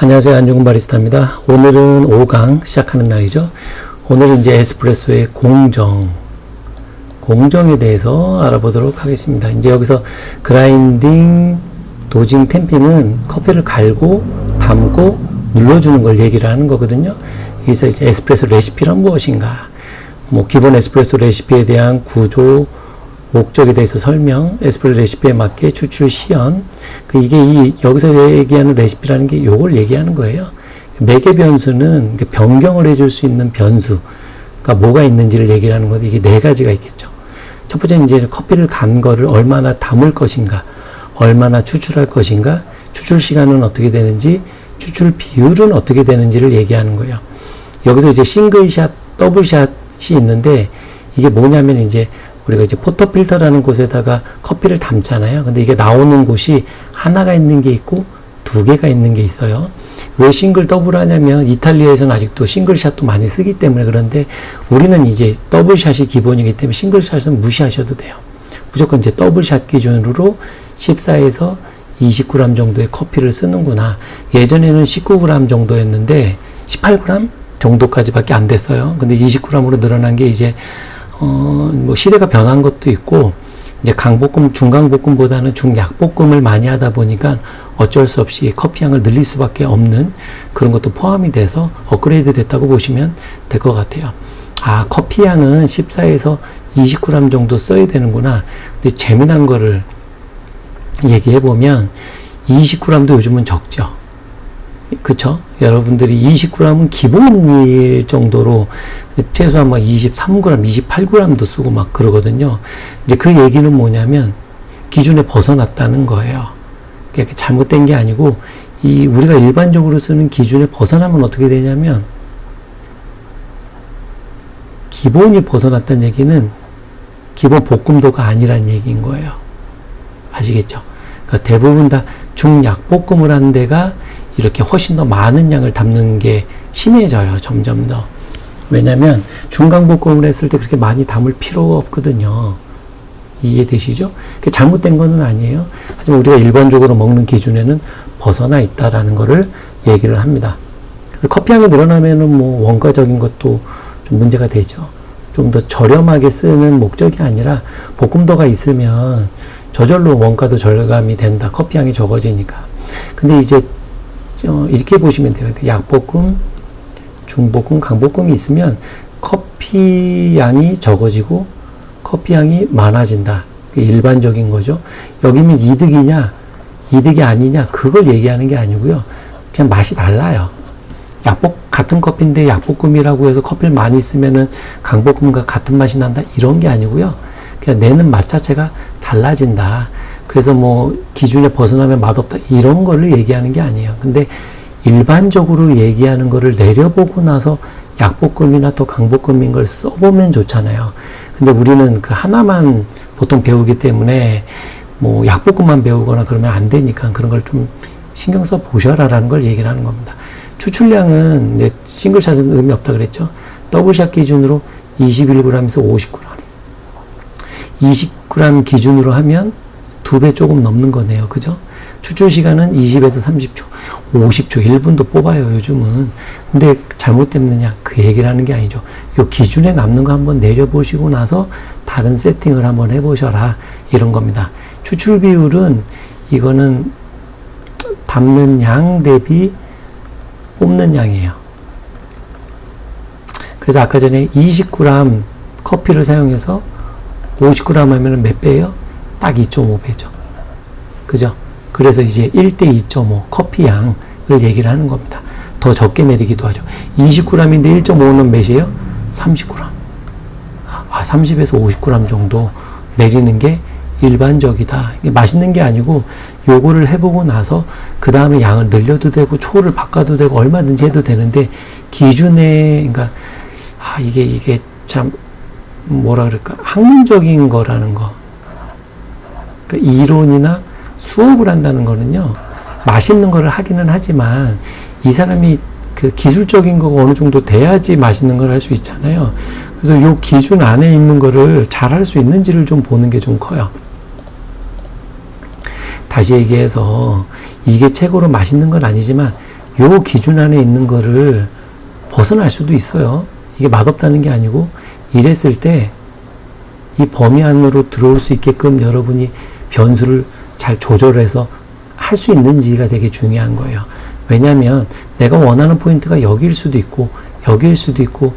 안녕하세요. 안중근 바리스타입니다. 오늘은 5강 시작하는 날이죠. 오늘은 이제 에스프레소의 공정에 대해서 알아보도록 하겠습니다. 이제 여기서 그라인딩, 도징, 템핑은 커피를 갈고 담고 눌러주는 걸 얘기를 하는 거거든요. 여기서 이제 에스프레소 레시피란 무엇인가? 기본 에스프레소 레시피에 대한 구조, 목적에 대해서 설명, 에스프레소 레시피에 맞게 추출 시연, 이게 여기서 얘기하는 레시피라는 게 요걸 얘기하는 거예요. 매개 변수는 변경을 해줄 수 있는 변수가 뭐가 있는지를 얘기를 하는 건데, 이게 네 가지가 있겠죠. 첫 번째는 이제 커피를 간 거를 얼마나 담을 것인가, 얼마나 추출할 것인가, 추출 시간은 어떻게 되는지, 추출 비율은 어떻게 되는지를 얘기하는 거예요. 여기서 이제 싱글샷, 더블샷이 있는데, 이게 뭐냐면 이제 우리가 이제 포터필터라는 곳에다가 커피를 담잖아요. 근데 이게 나오는 곳이 하나가 있는 게 있고 두 개가 있는 게 있어요. 왜 싱글 더블 하냐면 이탈리아에서는 아직도 싱글샷도 많이 쓰기 때문에. 그런데 우리는 이제 더블샷이 기본이기 때문에 싱글샷은 무시하셔도 돼요. 무조건 이제 더블샷 기준으로 14에서 20g 정도의 커피를 쓰는구나. 예전에는 19g 정도였는데 18g 정도까지밖에 안 됐어요. 근데 20g으로 늘어난 게 이제 시대가 변한 것도 있고, 이제 강볶음, 중강볶음보다는 중약볶음을 많이 하다 보니까 어쩔 수 없이 커피 향을 늘릴 수밖에 없는 그런 것도 포함이 돼서 업그레이드 됐다고 보시면 될 것 같아요. 아, 커피 향은 14에서 20g 정도 써야 되는구나. 근데 재미난 거를 얘기해 보면 20g도 요즘은 적죠. 그쵸? 여러분들이 20g은 기본일 정도로 최소한 23g, 28g도 쓰고 막 그러거든요. 이제 그 얘기는 뭐냐면 기준에 벗어났다는 거예요. 그러니까 잘못된 게 아니고 우리가 일반적으로 쓰는 기준에 벗어나면 어떻게 되냐면, 기본이 벗어났다는 얘기는 기본 볶음도가 아니란 얘기인 거예요. 아시겠죠? 그러니까 대부분 다 중약볶음을 하는 데가 이렇게 훨씬 더 많은 양을 담는 게 심해져요. 점점 더. 왜냐면 중강볶음을 했을 때 그렇게 많이 담을 필요가 없거든요. 이해되시죠? 잘못된 거는 아니에요. 하지만 우리가 일반적으로 먹는 기준에는 벗어나 있다라는 거를 얘기를 합니다. 그래서 커피향이 늘어나면은 원가적인 것도 좀 문제가 되죠. 좀 더 저렴하게 쓰는 목적이 아니라 볶음도가 있으면 저절로 원가도 절감이 된다. 커피향이 적어지니까. 근데 이제 이렇게 보시면 돼요. 약볶음, 중볶음, 강볶음이 있으면 커피 양이 적어지고 커피 양이 많아진다. 일반적인 거죠. 여기면 이득이냐, 이득이 아니냐, 그걸 얘기하는 게 아니고요. 그냥 맛이 달라요. 같은 커피인데 약볶음이라고 해서 커피를 많이 쓰면은 강볶음과 같은 맛이 난다. 이런 게 아니고요. 그냥 내는 맛 자체가 달라진다. 그래서 기준에 벗어나면 맛없다, 이런 거를 얘기하는 게 아니에요. 근데 일반적으로 얘기하는 거를 내려보고 나서 약볶음이나 또 강볶음인 걸 써보면 좋잖아요. 근데 우리는 그 하나만 보통 배우기 때문에 약볶음만 배우거나 그러면 안 되니까 그런 걸 좀 신경 써 보셔라라는 걸 얘기를 하는 겁니다. 추출량은 이제 싱글샷은 의미 없다 그랬죠. 더블샷 기준으로 21g에서 50g. 20g 기준으로 하면 2배 조금 넘는 거네요. 그죠? 추출 시간은 20에서 30초, 50초, 1분도 뽑아요, 요즘은. 근데 잘못됐느냐? 그 얘기를 하는 게 아니죠. 요 기준에 남는 거 한번 내려보시고 나서 다른 세팅을 한번 해보셔라. 이런 겁니다. 추출 비율은 이거는 담는 양 대비 뽑는 양이에요. 그래서 아까 전에 20g 커피를 사용해서 50g 하면 몇 배예요? 딱 2.5배죠. 그죠? 그래서 이제 1대 2.5 커피 양을 얘기를 하는 겁니다. 더 적게 내리기도 하죠. 20g인데 1.5는 몇이에요? 30g. 30에서 50g 정도 내리는 게 일반적이다. 이게 맛있는 게 아니고 요거를 해보고 나서 그 다음에 양을 늘려도 되고 초를 바꿔도 되고 얼마든지 해도 되는데, 기준에 그러니까 이게 참 뭐라 그럴까, 학문적인 거라는 거. 그러니까 이론이나 수업을 한다는 거는요, 맛있는 거를 하기는 하지만 이 사람이 그 기술적인 거가 어느 정도 돼야지 맛있는 걸 할 수 있잖아요. 그래서 요 기준 안에 있는 거를 잘 할 수 있는지를 좀 보는 게 좀 커요. 다시 얘기해서 이게 최고로 맛있는 건 아니지만 요 기준 안에 있는 거를 벗어날 수도 있어요. 이게 맛없다는 게 아니고, 이랬을 때 이 범위 안으로 들어올 수 있게끔 여러분이 변수를 잘 조절해서 할 수 있는지가 되게 중요한 거예요. 왜냐하면 내가 원하는 포인트가 여기일 수도 있고, 여기일 수도 있고,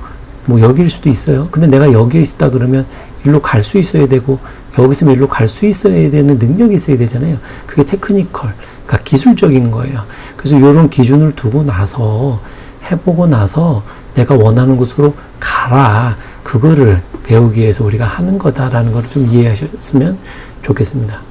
뭐 여기일 수도 있어요. 근데 내가 여기에 있다 그러면 일로 갈 수 있어야 되고, 여기서 일로 갈 수 있어야 되는 능력이 있어야 되잖아요. 그게 테크니컬, 그러니까 기술적인 거예요. 그래서 이런 기준을 두고 나서 해보고 나서 내가 원하는 곳으로 가라. 그거를 배우기 위해서 우리가 하는 거다라는 걸 좀 이해하셨으면 좋겠습니다.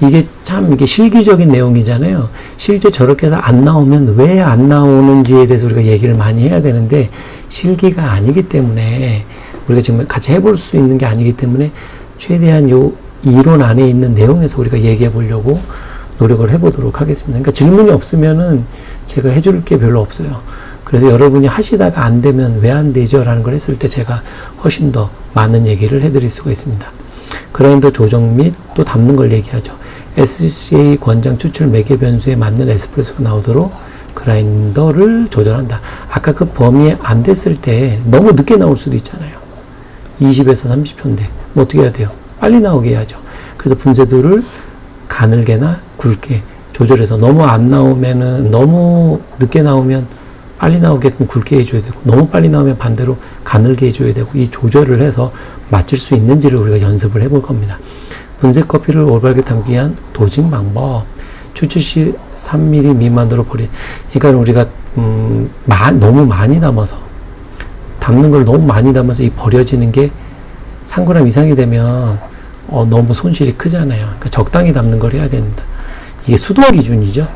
이게 참 이게 실기적인 내용이잖아요. 실제 저렇게 해서 안 나오면 왜 안 나오는지에 대해서 우리가 얘기를 많이 해야 되는데, 실기가 아니기 때문에 우리가 지금 같이 해볼 수 있는 게 아니기 때문에 최대한 요 이론 안에 있는 내용에서 우리가 얘기해 보려고 노력을 해보도록 하겠습니다. 그러니까 질문이 없으면은 제가 해줄 게 별로 없어요. 그래서 여러분이 하시다가 안 되면 왜 안 되죠? 라는 걸 했을 때 제가 훨씬 더 많은 얘기를 해드릴 수가 있습니다. 그라인더 조정 및 또 담는 걸 얘기하죠. SCA 권장 추출 매개 변수에 맞는 에스프레소가 나오도록 그라인더를 조절한다. 아까 그 범위에 안 됐을 때 너무 늦게 나올 수도 있잖아요. 20에서 30초인데 뭐 어떻게 해야 돼요? 빨리 나오게 해야죠. 그래서 분쇄도를 가늘게나 굵게 조절해서 너무 안 나오면은, 너무 늦게 나오면 빨리 나오게끔 굵게 해줘야 되고, 너무 빨리 나오면 반대로 가늘게 해줘야 되고, 이 조절을 해서 맞출 수 있는지를 우리가 연습을 해볼 겁니다. 분쇄 커피를 올바르게 담기 위한 도징 방법. 추출 시 3mm 미만으로 버리. 그러니까 우리가 너무 많이 담아서, 담는 걸 너무 많이 담아서 이 버려지는 게 3g 이상이 되면 너무 손실이 크잖아요. 그러니까 적당히 담는 걸 해야 된다. 이게 수동 기준이죠.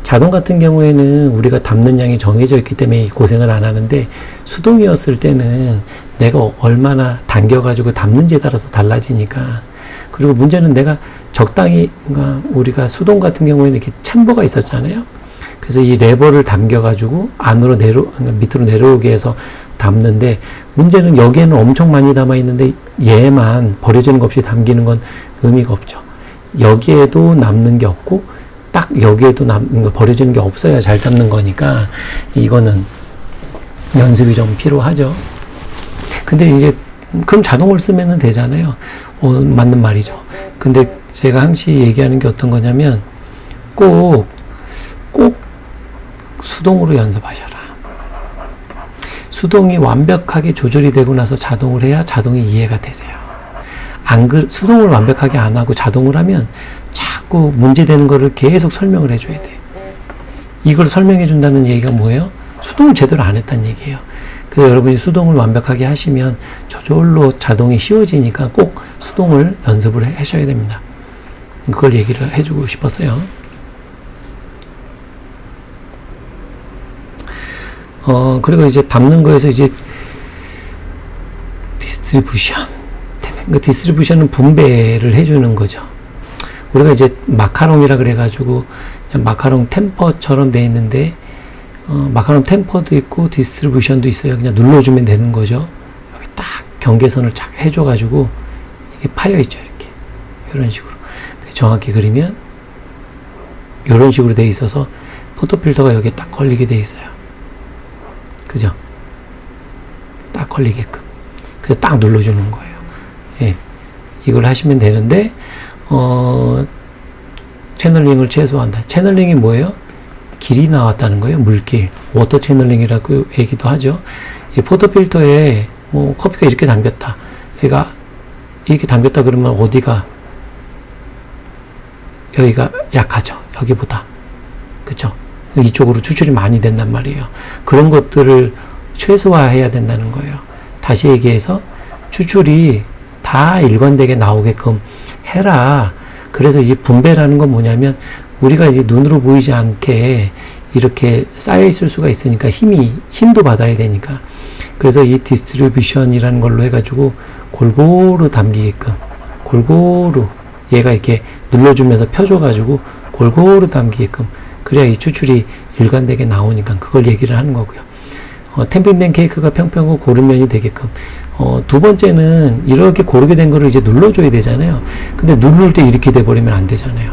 자동 같은 경우에는 우리가 담는 양이 정해져 있기 때문에 고생을 안 하는데, 수동이었을 때는 내가 얼마나 당겨가지고 담는지에 따라서 달라지니까. 그리고 문제는 내가 적당히, 그러니까 우리가 수동 같은 경우에는 이렇게 챔버가 있었잖아요. 그래서 이 레버를 당겨가지고 안으로 밑으로 내려오게 해서 담는데, 문제는 여기에는 엄청 많이 담아 있는데 얘만 버려지는 것 없이 담기는 건 의미가 없죠. 여기에도 남는 게 없고, 딱 여기에도 버려지는 게 없어야 잘 담는 거니까, 이거는 연습이 좀 필요하죠. 근데 이제, 그럼 자동을 쓰면 되잖아요. 맞는 말이죠. 근데 제가 항상 얘기하는 게 어떤 거냐면, 꼭 수동으로 연습하셔라. 수동이 완벽하게 조절이 되고 나서 자동을 해야 자동이 이해가 되세요. 수동을 완벽하게 안 하고 자동을 하면 자꾸 문제되는 거를 계속 설명을 해줘야 돼. 이걸 설명해 준다는 얘기가 뭐예요? 수동을 제대로 안 했다는 얘기예요. 그래서 여러분이 수동을 완벽하게 하시면 저절로 자동이 쉬워지니까 꼭 수동을 연습을 하셔야 됩니다. 그걸 얘기를 해주고 싶었어요. 그리고 이제 담는 거에서 이제 디스트리뷰션. 그 디스트리뷰션은 분배를 해주는 거죠. 우리가 이제 마카롱이라 그래가지고 마카롱 템퍼처럼 돼 있는데, 마카롱 템퍼도 있고 디스트리뷰션도 있어요. 그냥 눌러주면 되는 거죠. 여기 딱 경계선을 쫙 해줘가지고 이게 파여 있죠. 이렇게 이런 식으로 정확히 그리면 이런 식으로 돼 있어서 포토필터가 여기에 딱 걸리게 돼 있어요. 그죠? 딱 걸리게끔. 그래서 딱 눌러주는 거예요. 예, 이걸 하시면 되는데, 채널링을 최소화한다. 채널링이 뭐예요? 길이 나왔다는 거예요. 물길. 워터 채널링이라고 얘기도 하죠. 이 포토필터에 뭐 커피가 이렇게 담겼다. 얘가 이렇게 담겼다 그러면 어디가, 여기가 약하죠. 여기보다. 그쵸? 이쪽으로 추출이 많이 된단 말이에요. 그런 것들을 최소화해야 된다는 거예요. 다시 얘기해서 추출이 다 일관되게 나오게끔 해라. 그래서 이 분배라는 건 뭐냐면, 우리가 이제 눈으로 보이지 않게 이렇게 쌓여 있을 수가 있으니까 힘도 받아야 되니까. 그래서 이 디스트리뷰션이라는 걸로 해가지고 골고루 담기게끔, 골고루 얘가 이렇게 눌러주면서 펴줘가지고 골고루 담기게끔, 그래야 이 추출이 일관되게 나오니까 그걸 얘기를 하는 거고요. 템핑된 케이크가 평평하고 고른 면이 되게끔. 두 번째는 이렇게 고르게 된 거를 이제 눌러줘야 되잖아요. 근데 누를 때 이렇게 돼버리면 안 되잖아요.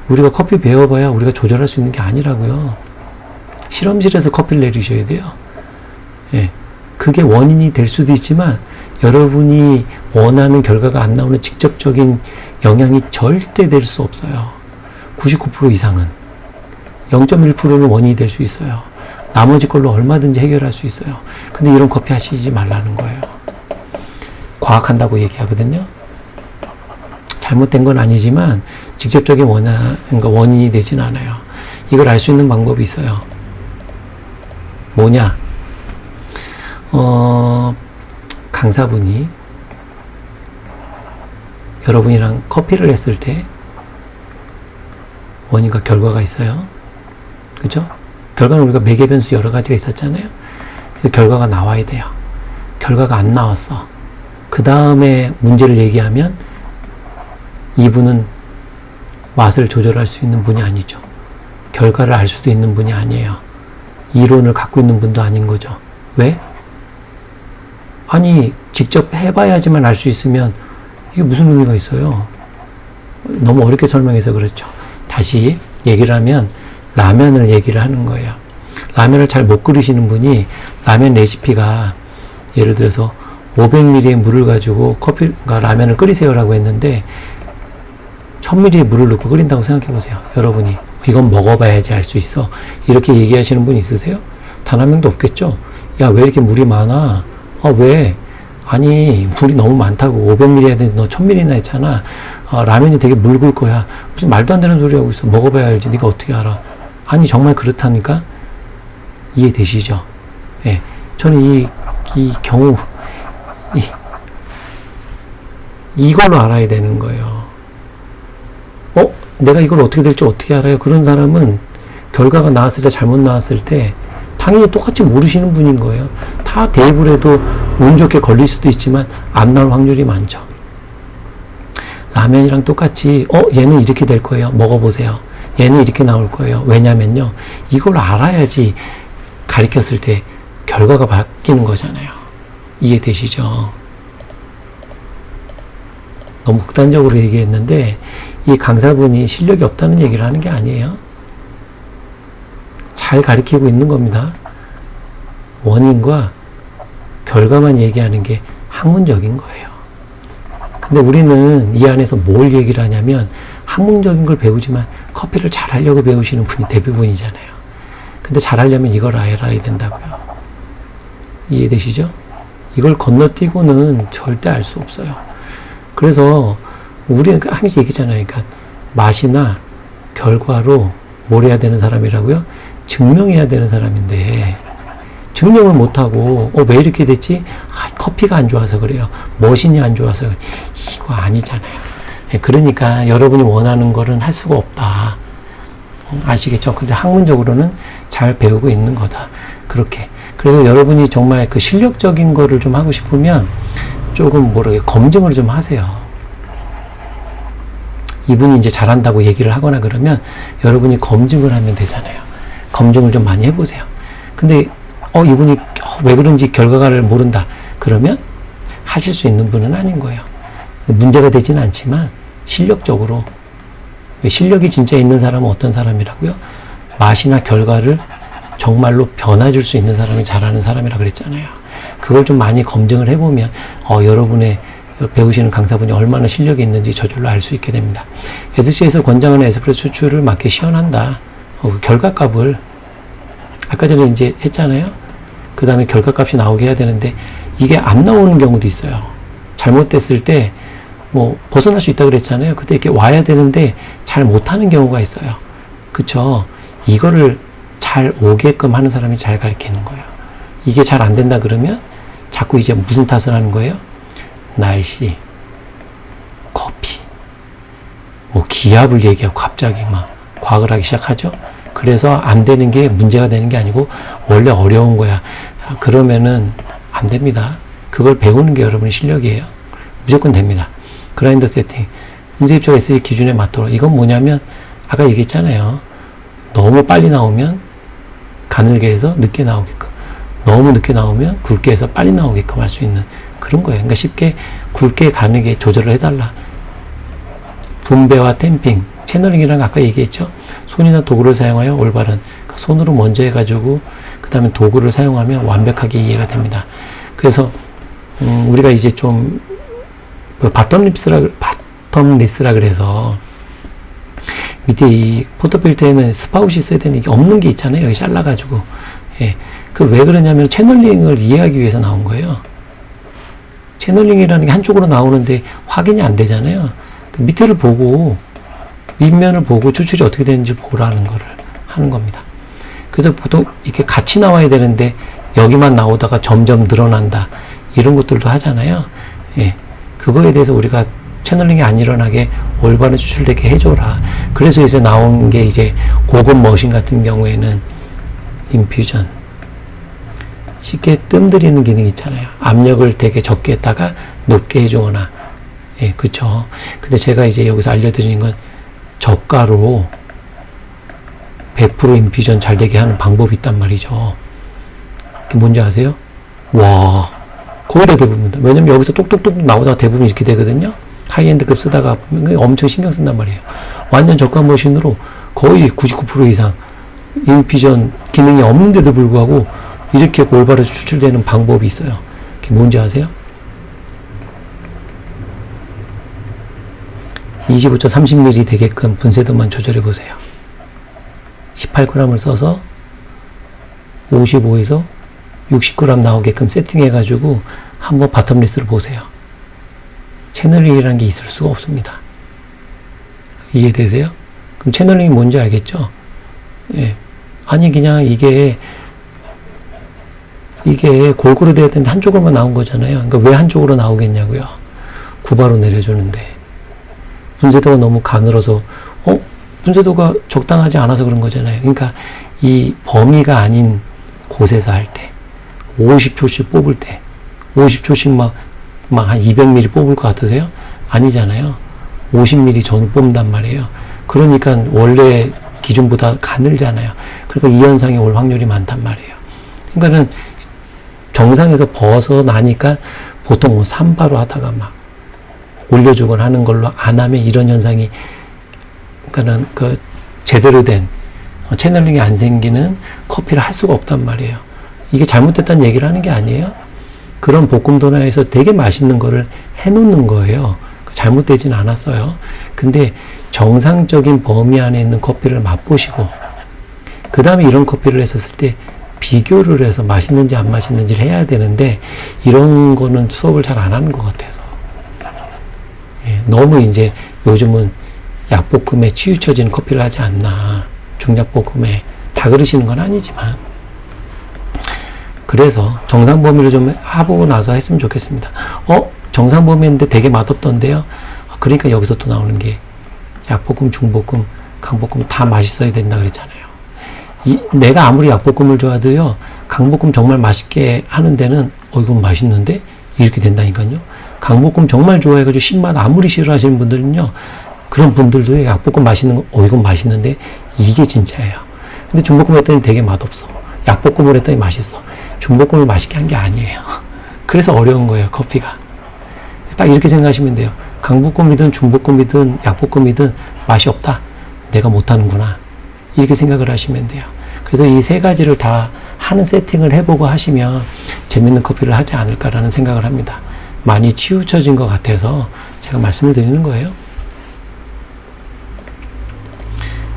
우리가 커피 배워봐야 우리가 조절할 수 있는 게 아니라고요. 실험실에서 커피를 내리셔야 돼요. 예. 그게 원인이 될 수도 있지만 여러분이 원하는 결과가 안 나오는 직접적인 영향이 절대 될 수 없어요. 99% 이상은. 0.1%는 원인이 될 수 있어요. 나머지 걸로 얼마든지 해결할 수 있어요. 근데 이런 커피 하시지 말라는 거예요. 과학한다고 얘기하거든요. 잘못된 건 아니지만 직접적인 원인이 되진 않아요. 이걸 알 수 있는 방법이 있어요. 뭐냐? 강사분이 여러분이랑 커피를 했을 때 원인과 결과가 있어요. 그죠? 결과는 우리가 매개 변수 여러 가지가 있었잖아요. 그 결과가 나와야 돼요. 결과가 안 나왔어. 그 다음에 문제를 얘기하면 이분은 맛을 조절할 수 있는 분이 아니죠. 결과를 알 수도 있는 분이 아니에요. 이론을 갖고 있는 분도 아닌 거죠. 왜? 아니, 직접 해봐야지만 알 수 있으면 이게 무슨 의미가 있어요? 너무 어렵게 설명해서 그렇죠. 다시 얘기를 하면 라면을 얘기를 하는 거예요. 라면을 잘 못 끓이시는 분이 라면 레시피가 예를 들어서 500ml의 물을 가지고 라면을 끓이세요라고 했는데 1000ml의 물을 넣고 끓인다고 생각해 보세요. 여러분이 이건 먹어봐야지 알 수 있어. 이렇게 얘기하시는 분 있으세요? 단 한 명도 없겠죠? 야, 왜 이렇게 물이 많아? 왜? 아니, 물이 너무 많다고. 500ml 해야 되는데 너 1000ml나 했잖아. 라면이 되게 묽을 거야. 무슨 말도 안 되는 소리 하고 있어. 먹어봐야 알지. 네가 어떻게 알아? 아니, 정말 그렇다니까? 이해되시죠? 예. 저는 이 경우, 이걸로 알아야 되는 거예요. 내가 이걸 어떻게 될지 어떻게 알아요? 그런 사람은 결과가 나왔을 때, 잘못 나왔을 때, 당연히 똑같이 모르시는 분인 거예요. 다 대입을 해도 운 좋게 걸릴 수도 있지만, 안 나올 확률이 많죠. 라면이랑 똑같이, 얘는 이렇게 될 거예요. 먹어보세요. 얘는 이렇게 나올 거예요. 왜냐면요. 이걸 알아야지 가르쳤을 때 결과가 바뀌는 거잖아요. 이해되시죠? 너무 극단적으로 얘기했는데 이 강사분이 실력이 없다는 얘기를 하는 게 아니에요. 잘 가르치고 있는 겁니다. 원인과 결과만 얘기하는 게 학문적인 거예요. 근데 우리는 이 안에서 뭘 얘기를 하냐면 학문적인 걸 배우지만 커피를 잘하려고 배우시는 분이 대부분이잖아요. 근데 잘하려면 이걸 알아야 된다고요. 이해되시죠? 이걸 건너뛰고는 절대 알 수 없어요. 그래서 우리는 항상 얘기잖아요. 그러니까 맛이나 결과로 뭘 해야 되는 사람이라고요? 증명해야 되는 사람인데 증명을 못하고 왜 이렇게 됐지? 커피가 안 좋아서 그래요. 머신이 안 좋아서 그래요. 이거 아니잖아요. 그러니까 여러분이 원하는 거는 할 수가 없다. 아시겠죠? 근데 학문적으로는 잘 배우고 있는 거다. 그렇게. 그래서 여러분이 정말 그 실력적인 거를 좀 하고 싶으면 조금 검증을 좀 하세요. 이분이 이제 잘한다고 얘기를 하거나 그러면 여러분이 검증을 하면 되잖아요. 검증을 좀 많이 해보세요. 근데 이분이 왜 그런지 결과를 모른다. 그러면 하실 수 있는 분은 아닌 거예요. 문제가 되지는 않지만 실력적으로 실력이 진짜 있는 사람은 어떤 사람이라고요? 맛이나 결과를 정말로 변화줄 수 있는 사람이 잘하는 사람이라 그랬잖아요. 그걸 좀 많이 검증을 해보면 여러분의 배우시는 강사분이 얼마나 실력이 있는지 저절로 알 수 있게 됩니다. SC에서 권장하는 에스프레소 추출을 맞게 시연한다. 그 결과값을 아까 전에 이제 했잖아요. 그 다음에 결과값이 나오게 해야 되는데 이게 안 나오는 경우도 있어요. 잘못됐을 때 벗어날 수 있다 그랬잖아요. 그때 이렇게 와야 되는데 잘 못하는 경우가 있어요. 그쵸? 이거를 잘 오게끔 하는 사람이 잘 가르치는 거예요. 이게 잘 안 된다 그러면 자꾸 이제 무슨 탓을 하는 거예요? 날씨, 커피, 기압을 얘기하고 갑자기 막 과학을 하기 시작하죠. 그래서 안 되는 게 문제가 되는 게 아니고 원래 어려운 거야. 그러면은 안 됩니다. 그걸 배우는 게 여러분의 실력이에요. 무조건 됩니다. 그라인더 세팅, 인쇄입자가 SC 기준에 맞도록. 이건 뭐냐면 아까 얘기했잖아요. 너무 빨리 나오면 가늘게 해서 늦게 나오게끔, 너무 늦게 나오면 굵게 해서 빨리 나오게끔 할 수 있는 그런 거예요. 그러니까 쉽게 굵게 가늘게 조절을 해달라. 분배와 탬핑, 채널링이라는 아까 얘기했죠. 손이나 도구를 사용하여 올바른, 그러니까 손으로 먼저 해가지고 그 다음에 도구를 사용하면 완벽하게 이해가 됩니다. 그래서 우리가 이제 좀 바텀리스라 그래서 밑에 이 포터필터에는 스파웃이 있어야 되는 게 없는 게 있잖아요. 여기 잘라가지고. 예. 그 왜 그러냐면 채널링을 이해하기 위해서 나온 거예요. 채널링이라는 게 한쪽으로 나오는데 확인이 안 되잖아요. 그 밑에를 보고 윗면을 보고 추출이 어떻게 되는지 보라는 거를 하는 겁니다. 그래서 보통 이렇게 같이 나와야 되는데 여기만 나오다가 점점 늘어난다. 이런 것들도 하잖아요. 예. 그거에 대해서 우리가 채널링이 안 일어나게 올바른 추출되게 해줘라. 그래서 이제 나온 게 이제 고급 머신 같은 경우에는 인퓨전. 쉽게 뜸들이는 기능이 있잖아요. 압력을 되게 적게 했다가 높게 해주거나. 예, 그쵸. 근데 제가 이제 여기서 알려드리는 건 저가로 100% 인퓨전 잘 되게 하는 방법이 있단 말이죠. 그게 뭔지 아세요? 와, 거의 다 대부분. 왜냐면 여기서 똑똑똑 나오다가 대부분 이렇게 되거든요. 하이엔드급 쓰다가 엄청 신경 쓴단 말이에요. 완전 저가 머신으로 거의 99% 이상 인퓨전 기능이 없는데도 불구하고 이렇게 올바로 추출되는 방법이 있어요. 그게 뭔지 아세요? 25.30ml 되게끔 분쇄도만 조절해 보세요. 18g을 써서 55에서 60g 나오게끔 세팅해가지고 한번 바텀리스를 보세요. 채널링이라는 게 있을 수가 없습니다. 이해되세요? 그럼 채널링이 뭔지 알겠죠? 예. 아니, 그냥 이게 골고루 돼야 되는데 한쪽으로만 나온 거잖아요. 그러니까 왜 한쪽으로 나오겠냐고요. 구바로 내려주는데. 분쇄도가 너무 가늘어서, 분쇄도가 적당하지 않아서 그런 거잖아요. 그러니까 이 범위가 아닌 곳에서 할 때, 50초씩 뽑을 때, 50초씩 막 한 200ml 뽑을 것 같으세요? 아니잖아요. 50ml 전후 뽑는단 말이에요. 그러니까 원래 기준보다 가늘잖아요. 그러니까 이 현상이 올 확률이 많단 말이에요. 그러니까는 정상에서 벗어나니까 보통 뭐 산바로 하다가 막 올려주거나 하는 걸로 안 하면 이런 현상이, 그러니까는 그 제대로 된 채널링이 안 생기는 커피를 할 수가 없단 말이에요. 이게 잘못됐다는 얘기를 하는 게 아니에요. 그런 볶음 도나에서 되게 맛있는 거를 해놓는 거예요. 잘못되진 않았어요. 근데 정상적인 범위 안에 있는 커피를 맛보시고, 그 다음에 이런 커피를 했었을 때 비교를 해서 맛있는지 안 맛있는지를 해야 되는데, 이런 거는 수업을 잘 안 하는 것 같아서. 예, 너무 이제 요즘은 약볶음에 치우쳐진 커피를 하지 않나. 중약볶음에 다 그러시는 건 아니지만. 그래서 정상 범위를 좀 해보고 나서 했으면 좋겠습니다. 정상 범위인데 되게 맛없던데요? 그러니까 여기서 또 나오는 게 약볶음, 중볶음, 강볶음 다 맛있어야 된다 그랬잖아요. 내가 아무리 약볶음을 좋아하도요, 강볶음 정말 맛있게 하는 데는 이건 맛있는데? 이렇게 된다니까요. 강볶음 정말 좋아해가지고 신맛 아무리 싫어하시는 분들은요, 그런 분들도 약볶음 맛있는 거, 이건 맛있는데? 이게 진짜예요. 근데 중볶음 했더니 되게 맛없어. 약볶음을 했더니 맛있어. 중볶음을 맛있게 한 게 아니에요. 그래서 어려운 거예요, 커피가. 딱 이렇게 생각하시면 돼요. 강볶음이든 중볶음이든 약볶음이든 맛이 없다. 내가 못하는구나. 이렇게 생각을 하시면 돼요. 그래서 이 세 가지를 다 하는 세팅을 해보고 하시면 재밌는 커피를 하지 않을까라는 생각을 합니다. 많이 치우쳐진 것 같아서 제가 말씀을 드리는 거예요.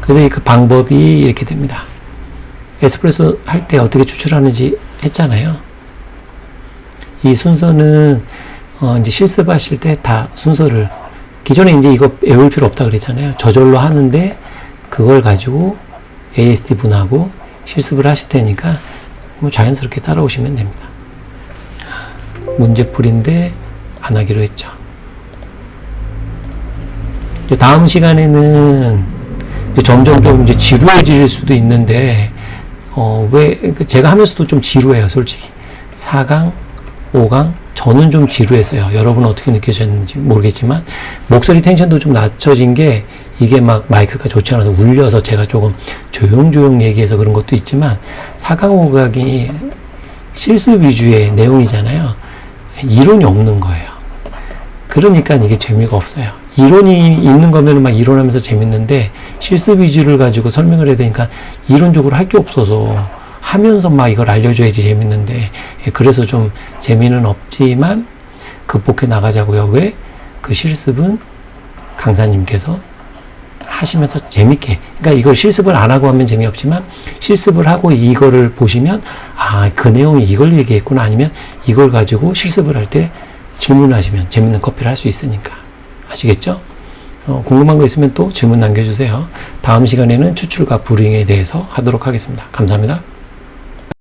그래서 그 방법이 이렇게 됩니다. 에스프레소 할 때 어떻게 추출하는지 했잖아요. 이 순서는 이제 실습하실 때 다 순서를, 기존에 이제 이거 외울 필요 없다 그랬잖아요. 저절로 하는데 그걸 가지고 AST 분하고 실습을 하실 테니까 뭐 자연스럽게 따라오시면 됩니다. 문제풀인데 안 하기로 했죠. 다음 시간에는 점점 좀 이제 지루해질 수도 있는데, 왜, 제가 하면서도 좀 지루해요, 솔직히. 4강, 5강, 저는 좀 지루했어요. 여러분은 어떻게 느끼셨는지 모르겠지만, 목소리 텐션도 좀 낮춰진 게, 이게 막 마이크가 좋지 않아서 울려서 제가 조금 조용조용 얘기해서 그런 것도 있지만, 4강, 5강이 실습 위주의 내용이잖아요. 이론이 없는 거예요. 그러니까 이게 재미가 없어요. 이론이 있는 거면 막 이론하면서 재밌는데 실습 위주를 가지고 설명을 해야 되니까 이론적으로 할 게 없어서 하면서 막 이걸 알려줘야지 재밌는데, 그래서 좀 재미는 없지만 극복해 나가자고요. 왜? 그 실습은 강사님께서 하시면서 재밌게, 그러니까 이걸 실습을 안 하고 하면 재미없지만 실습을 하고 이거를 보시면 아, 그 내용이 이걸 얘기했구나, 아니면 이걸 가지고 실습을 할 때 질문하시면 재밌는 커피를 할 수 있으니까. 아시겠죠? 궁금한 거 있으면 또 질문 남겨주세요. 다음 시간에는 추출과 브루잉에 대해서 하도록 하겠습니다. 감사합니다.